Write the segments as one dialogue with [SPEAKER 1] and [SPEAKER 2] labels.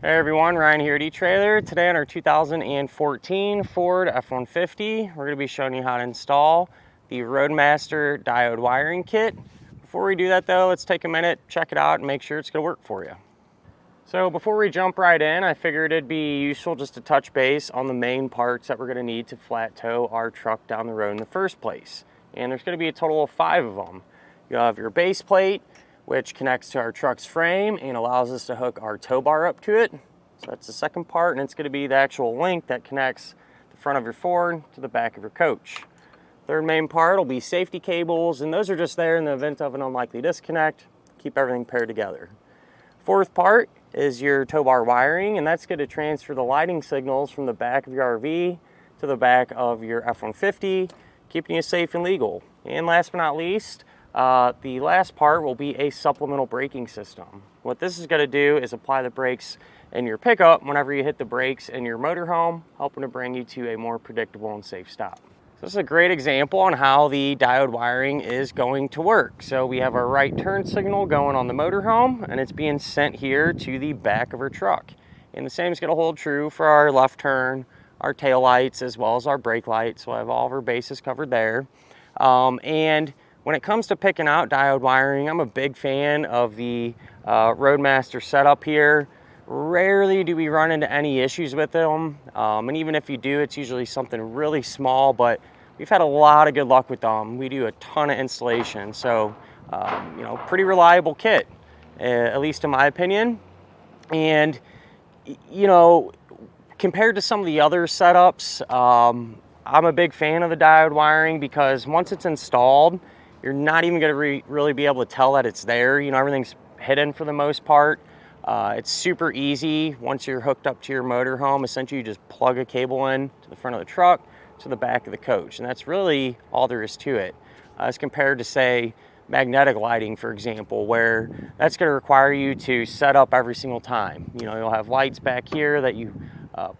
[SPEAKER 1] Hey everyone, Ryan here at Etrailer. Today on our 2014 Ford F-150, we're going to be showing you how to install the ROADMASTER Diode Wiring Kit. Before we do that though, let's take a minute, check it out, and make sure it's going to work for you. So before we jump right in, I figured it'd be useful just to touch base on the main parts that we're going to need to flat tow our truck down the road in the first place. And there's going to be a total of 5 of them. You have your base plate, which connects to our truck's frame and allows us to hook our tow bar up to it. So that's the second part, and it's going to be the actual link that connects the front of your Ford to the back of your coach. Third main part will be safety cables, and those are just there in the event of an unlikely disconnect. Keep everything paired together. Fourth part is your tow bar wiring, and that's going to transfer the lighting signals from the back of your RV to the back of your F-150, keeping you safe and legal. And last but not least, the last part will be a supplemental braking system. What this is going to do is apply the brakes in your pickup whenever you hit the brakes in your motorhome, helping to bring you to a more predictable and safe stop. So this is a great example on how the diode wiring is going to work. So we have our right turn signal going on the motorhome, and it's being sent here to the back of our truck. And the same is going to hold true for our left turn, our tail lights, as well as our brake lights. So I have all of our bases covered there. And when it comes to picking out diode wiring, I'm a big fan of the ROADMASTer setup here. Rarely do we run into any issues with them, and even if you do, it's usually something really small, but we've had a lot of good luck with them. We do a ton of installation, so pretty reliable kit, at least in my opinion. And compared to some of the other setups, I'm a big fan of the diode wiring because once it's installed, you're not even going to really be able to tell that it's there. Everything's hidden for the most part. It's super easy once you're hooked up to your motorhome. Essentially, you just plug a cable in to the front of the truck to the back of the coach, and that's really all there is to it. As compared to, say, magnetic lighting, for example, where that's going to require you to set up every single time. You'll have lights back here that you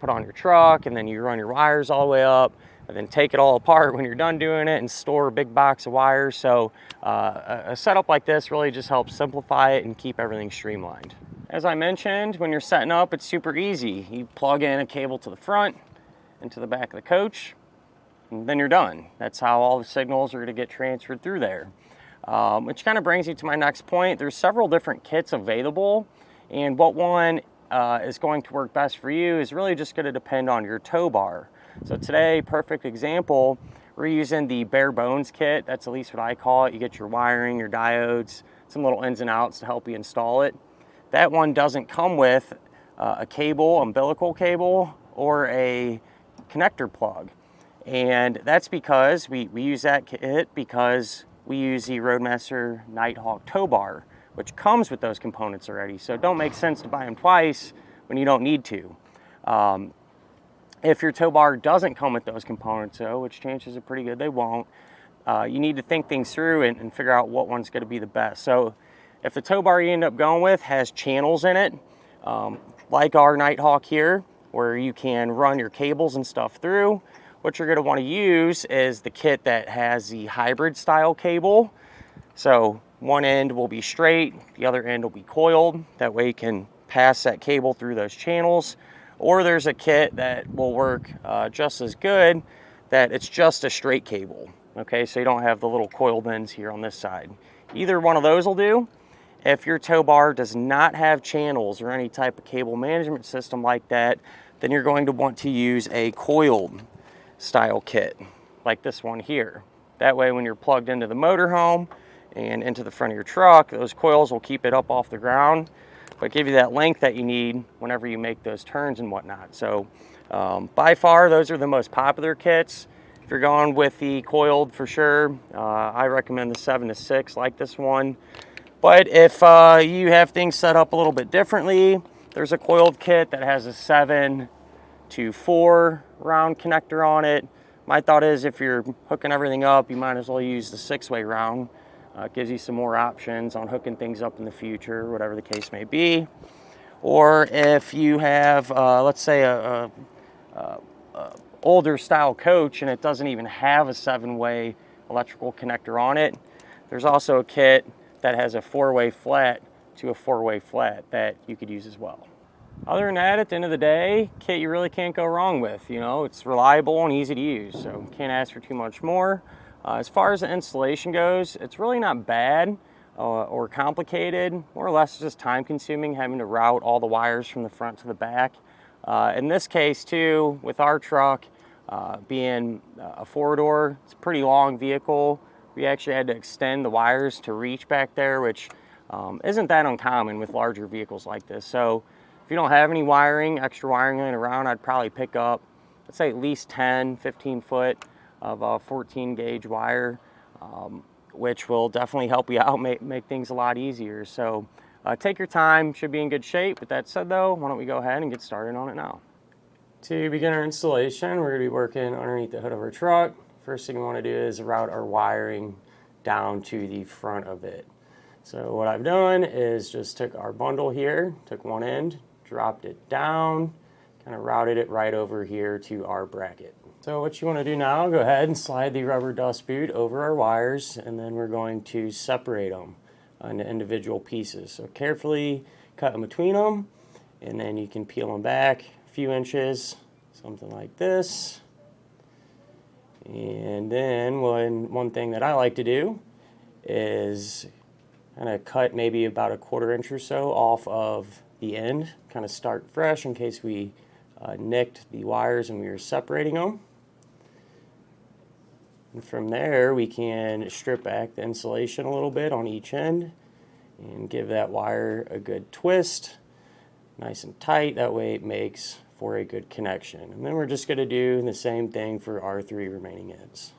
[SPEAKER 1] put on your truck, and then you run your wires all the way up, and then take it all apart when you're done doing it and store a big box of wires. So a setup like this really just helps simplify it and keep everything streamlined. As I mentioned, when you're setting up, it's super easy. You plug in a cable to the front and to the back of the coach, and then you're done. That's how all the signals are going to get transferred through there. Which kind of brings you to my next point. There's several different kits available, and what one is going to work best for you is really just going to depend on your tow bar. So today, perfect example, we're using the bare bones kit. That's at least what I call it. You get your wiring, your diodes, some little ins and outs to help you install it. That one doesn't come with a cable, umbilical cable, or a connector plug. And that's because we use that kit because we use the ROADMASTER Nighthawk tow bar, which comes with those components already. So it don't make sense to buy them twice when you don't need to. If your tow bar doesn't come with those components, though, which chances are pretty good they won't, you need to think things through and figure out what one's going to be the best. So if the tow bar you end up going with has channels in it, like our Nighthawk here, where you can run your cables and stuff through, what you're going to want to use is the kit that has the hybrid style cable. So one end will be straight, the other end will be coiled. That way you can pass that cable through those channels. Or there's a kit that will work just as good, that it's just a straight cable. Okay, so you don't have the little coil bends here on this side. Either one of those will do. If your tow bar does not have channels or any type of cable management system like that, then you're going to want to use a coiled style kit, like this one here. That way when you're plugged into the motorhome and into the front of your truck, those coils will keep it up off the ground, but give you that length that you need whenever you make those turns and whatnot. So by far, those are the most popular kits. If you're going with the coiled, for sure, I recommend the 7 to 6 like this one. But if you have things set up a little bit differently, there's a coiled kit that has a 7 to 4 round connector on it. My thought is if you're hooking everything up, you might as well use the 6-way round. It gives you some more options on hooking things up in the future, whatever the case may be. Or if you have, let's say, a older style coach and it doesn't even have a 7-way electrical connector on it, there's also a kit that has a 4-way flat to a 4-way flat that you could use as well. Other than that, at the end of the day, kit you really can't go wrong with. You know, it's reliable and easy to use, so can't ask for too much more. As far as the installation goes, it's really not bad or complicated. More or less just time consuming, having to route all the wires from the front to the back. In this case too, with our truck being a four-door, it's a pretty long vehicle. We actually had to extend the wires to reach back there, which isn't that uncommon with larger vehicles like this. So if you don't have any wiring, extra wiring laying around, I'd probably pick up, let's say, at least 10, 15 foot of 14 gauge wire, which will definitely help you out, make things a lot easier. So take your time, should be in good shape. With that said though, why don't we go ahead and get started on it now. To begin our installation, we're going to be working underneath the hood of our truck. First thing we want to do is route our wiring down to the front of it. So what I've done is just took our bundle here, took one end, dropped it down, kind of routed it right over here to our bracket. So what you want to do now, go ahead and slide the rubber dust boot over our wires, and then we're going to separate them into individual pieces. So carefully cut in between them, and then you can peel them back a few inches, something like this. And then one thing that I like to do is kind of cut maybe about a 1/4 inch or so off of the end, kind of start fresh in case we nicked the wires and we were separating them. And from there we can strip back the insulation a little bit on each end and give that wire a good twist, nice and tight. That way it makes for a good connection. And then we're just going to do the same thing for our 3 remaining ends.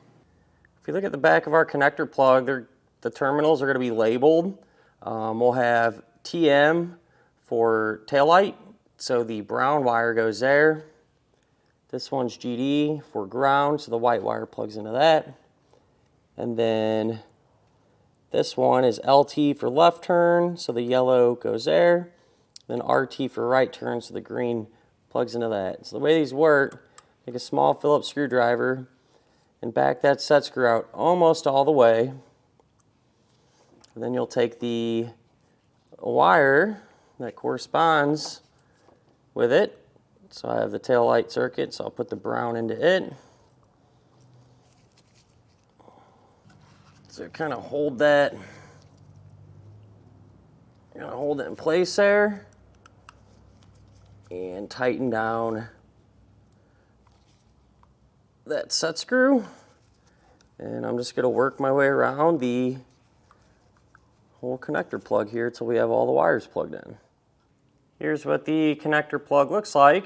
[SPEAKER 1] If you look at the back of our connector plug, the terminals are going to be labeled. We'll have TM for taillight, so the brown wire goes there. This one's GD for ground, so the white wire plugs into that. And then this one is LT for left turn, so the yellow goes there. Then RT for right turn, so the green plugs into that. So the way these work, take a small Phillips screwdriver and back that set screw out almost all the way. And then you'll take the wire that corresponds with it. So I have the tail light circuit, so I'll put the brown into it. So kind of hold that, hold it in place there and tighten down that set screw. And I'm just going to work my way around the whole connector plug here until we have all the wires plugged in. Here's what the connector plug looks like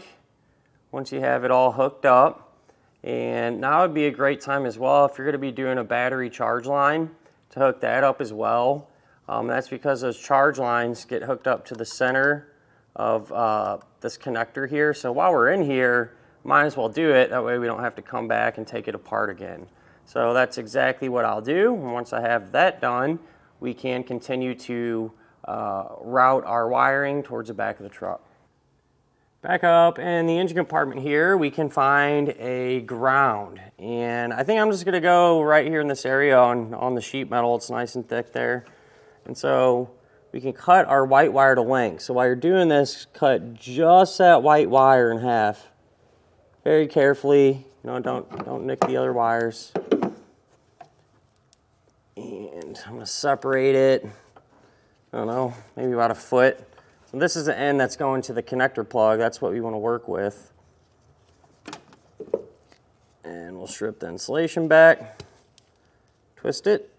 [SPEAKER 1] once you have it all hooked up. And now would be a great time as well if you're going to be doing a battery charge line to hook that up as well. That's because those charge lines get hooked up to the center of this connector here. So while we're in here, might as well do it. That way we don't have to come back and take it apart again. So that's exactly what I'll do. And once I have that done, we can continue to route our wiring towards the back of the truck. Back up in the engine compartment here, we can find a ground. And I think I'm just gonna go right here in this area on the sheet metal. It's nice and thick there. And so we can cut our white wire to length. So while you're doing this, cut just that white wire in half. Very carefully, don't nick the other wires. And I'm gonna separate it, I don't know, maybe about 1 foot. So this is the end that's going to the connector plug. That's what we want to work with. And we'll strip the insulation back, twist it,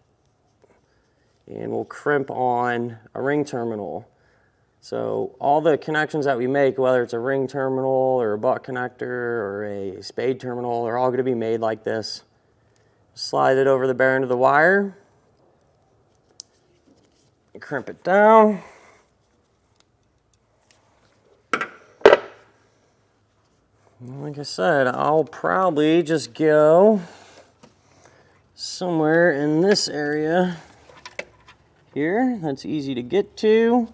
[SPEAKER 1] and we'll crimp on a ring terminal. So all the connections that we make, whether it's a ring terminal or a butt connector or a spade terminal, they're all going to be made like this. Slide it over the bare end of the wire, crimp it down. Like I said, I'll probably just go somewhere in this area here. That's easy to get to.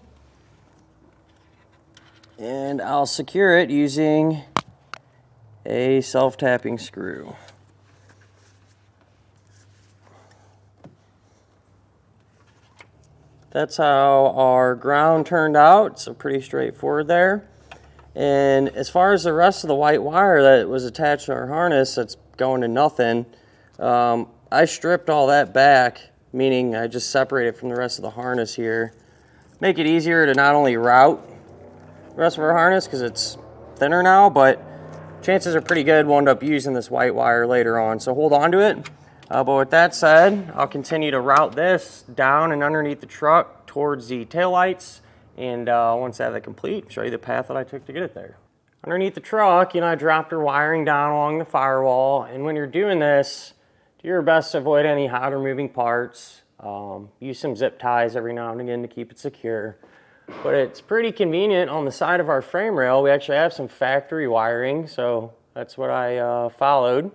[SPEAKER 1] And I'll secure it using a self-tapping screw. That's how our ground turned out. So pretty straightforward there. And as far as the rest of the white wire that was attached to our harness that's going to nothing, I stripped all that back, meaning I just separated it from the rest of the harness here. Make it easier to not only route the rest of our harness because it's thinner now, but chances are pretty good we'll end up using this white wire later on, so hold on to it. But with that said, I'll continue to route this down and underneath the truck towards the taillights, and once I have that complete, show you the path that I took to get it there. Underneath the truck, I dropped our wiring down along the firewall, and when you're doing this, do your best to avoid any hot or moving parts. Use some zip ties every now and again to keep it secure. But it's pretty convenient. On the side of our frame rail, we actually have some factory wiring, so that's what I followed.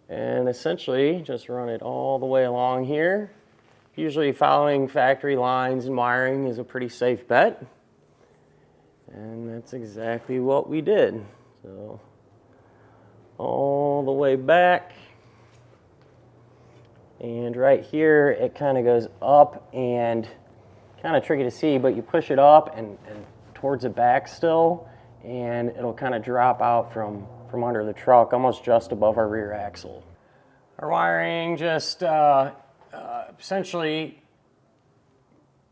[SPEAKER 1] And essentially, just run it all the way along here. Usually following factory lines and wiring is a pretty safe bet. And that's exactly what we did. So, all the way back. And right here, it kind of goes up and kind of tricky to see, but you push it up and towards the back still, and it'll kind of drop out from under the truck, almost just above our rear axle. Our wiring just essentially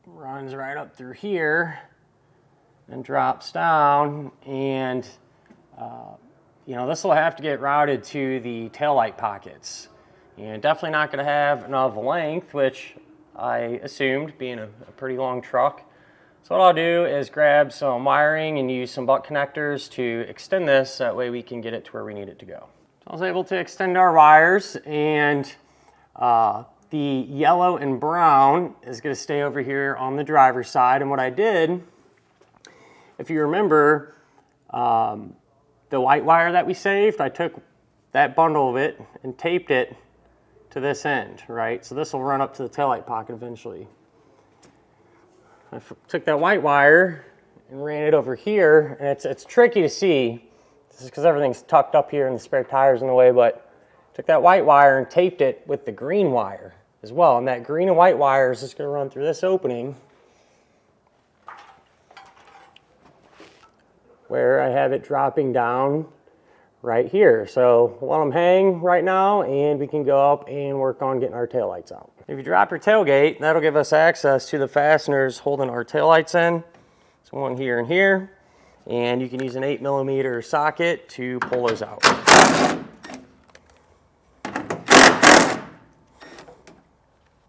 [SPEAKER 1] runs right up through here and drops down, and this will have to get routed to the taillight pockets. And definitely not going to have enough length, which I assumed, being a pretty long truck. So what I'll do is grab some wiring and use some butt connectors to extend this, that way we can get it to where we need it to go. So I was able to extend our wires, and the yellow and brown is going to stay over here on the driver's side. And what I did, if you remember, the white wire that we saved, I took that bundle of it and taped it to this end, right? So this will run up to the taillight pocket eventually. I took that white wire and ran it over here, and it's tricky to see. This is because everything's tucked up here and the spare tire's in the way, but took that white wire and taped it with the green wire as well. And that green and white wire is just going to run through this opening where I have it dropping down right here. So we'll let them hang right now, and we can go up and work on getting our taillights out. If you drop your tailgate, that'll give us access to the fasteners holding our taillights in. So one here and here, and you can use an 8mm socket to pull those out.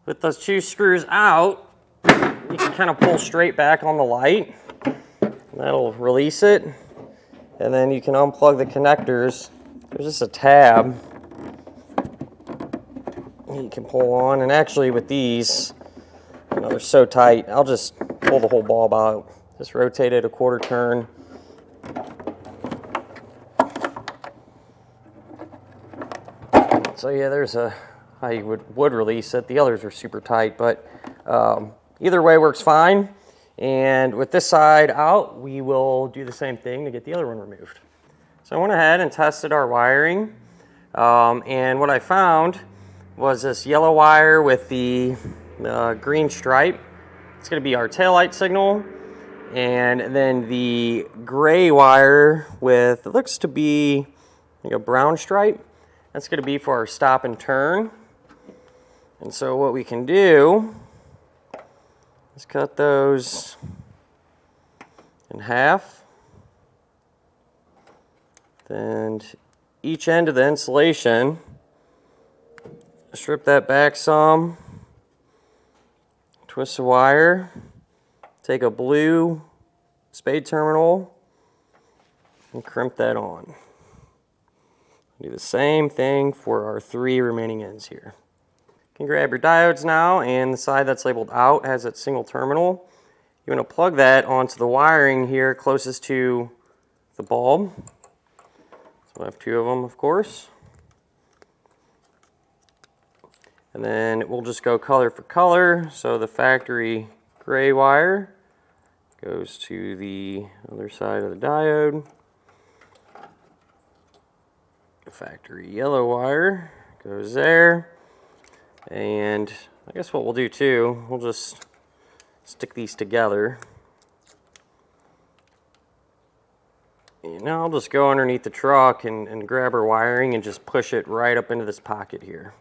[SPEAKER 1] With those two screws out, you can kind of pull straight back on the light. That'll release it. And then you can unplug the connectors. There's just a tab you can pull on. And actually with these, they're so tight, I'll just pull the whole bulb out. Just rotate it a quarter turn. So yeah, there's how you would release it. The others are super tight, but either way works fine. And with this side out, we will do the same thing to get the other one removed. So I went ahead and tested our wiring, and what I found was this yellow wire with the green stripe. It's going to be our taillight signal, and then the gray wire with, it looks to be like a brown stripe, that's going to be for our stop and turn. And so what we can do, let's cut those in half. Then each end of the insulation, strip that back some, twist the wire, take a blue spade terminal, and crimp that on. Do the same thing for our 3 remaining ends here. You can grab your diodes now, and the side that's labeled out has that single terminal. You want to plug that onto the wiring here closest to the bulb. So I have 2 of them, of course. And then we'll just go color for color. So the factory gray wire goes to the other side of the diode. The factory yellow wire goes there. And I guess what we'll do too, we'll just stick these together. And now I'll just go underneath the truck and grab our wiring and just push it right up into this pocket here.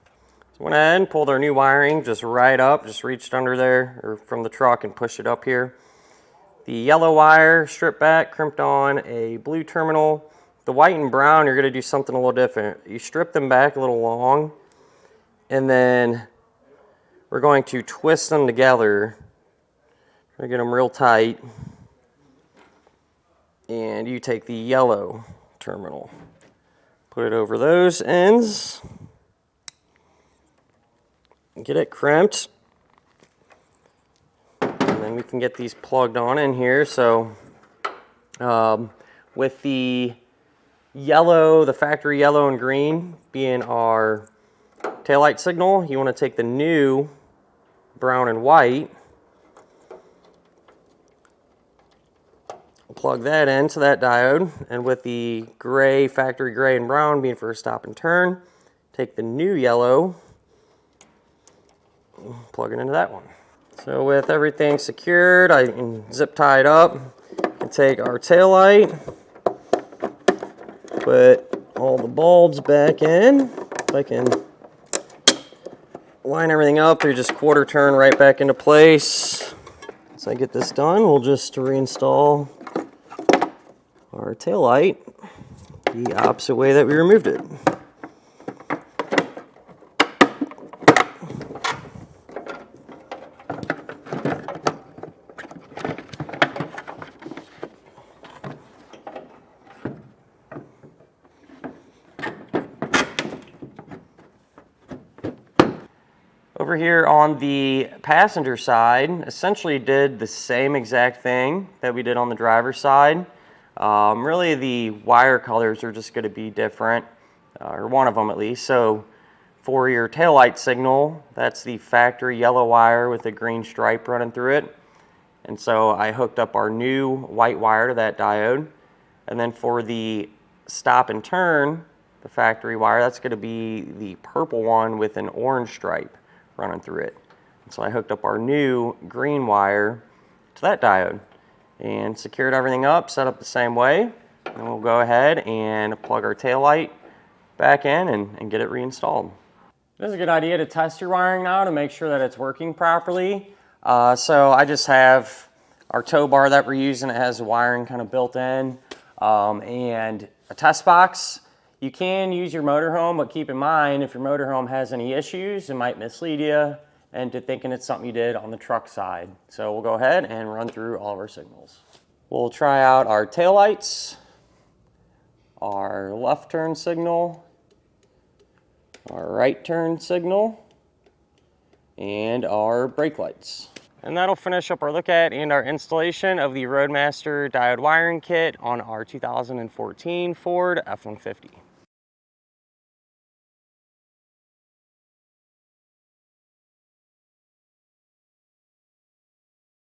[SPEAKER 1] So went ahead and pulled our new wiring just right up, just reached under there or from the truck and pushed it up here. The yellow wire stripped back, crimped on a blue terminal. The white and brown, you're going to do something a little different. You strip them back a little long, and then we're going to twist them together. We're going to get them real tight. And you take the yellow terminal, put it over those ends, get it crimped, and then we can get these plugged on in here. So with the yellow, the factory yellow and green being our taillight signal, you want to take the new brown and white, plug that into that diode, and with the gray, factory gray and brown being for a stop and turn, take the new yellow, plug it into that one. So with everything secured, I can zip tie it up and take our taillight, put all the bulbs back in. If I can line everything up, they just quarter turn right back into place. Once I get this done, we'll just reinstall our taillight the opposite way that we removed it. Over here on the passenger side, essentially did the same exact thing that we did on the driver's side. Really the wire colors are just going to be different, or one of them at least. So for your taillight signal, that's the factory yellow wire with a green stripe running through it. And so I hooked up our new white wire to that diode. And then for the stop and turn, the factory wire, that's going to be the purple one with an orange stripe running through it. And so I hooked up our new green wire to that diode and secured everything up, set up the same way. And we'll go ahead and plug our taillight back in and get it reinstalled. This is a good idea to test your wiring now to make sure that it's working properly. So I just have our tow bar that we're using. It has the wiring kind of built in, and a test box. You can use your motorhome, but keep in mind if your motorhome has any issues, it might mislead you into thinking it's something you did on the truck side. So we'll go ahead and run through all of our signals. We'll try out our taillights, our left turn signal, our right turn signal, and our brake lights. And that'll finish up our look at and our installation of the ROADMASTER Diode Wiring Kit on our 2014 Ford F-150.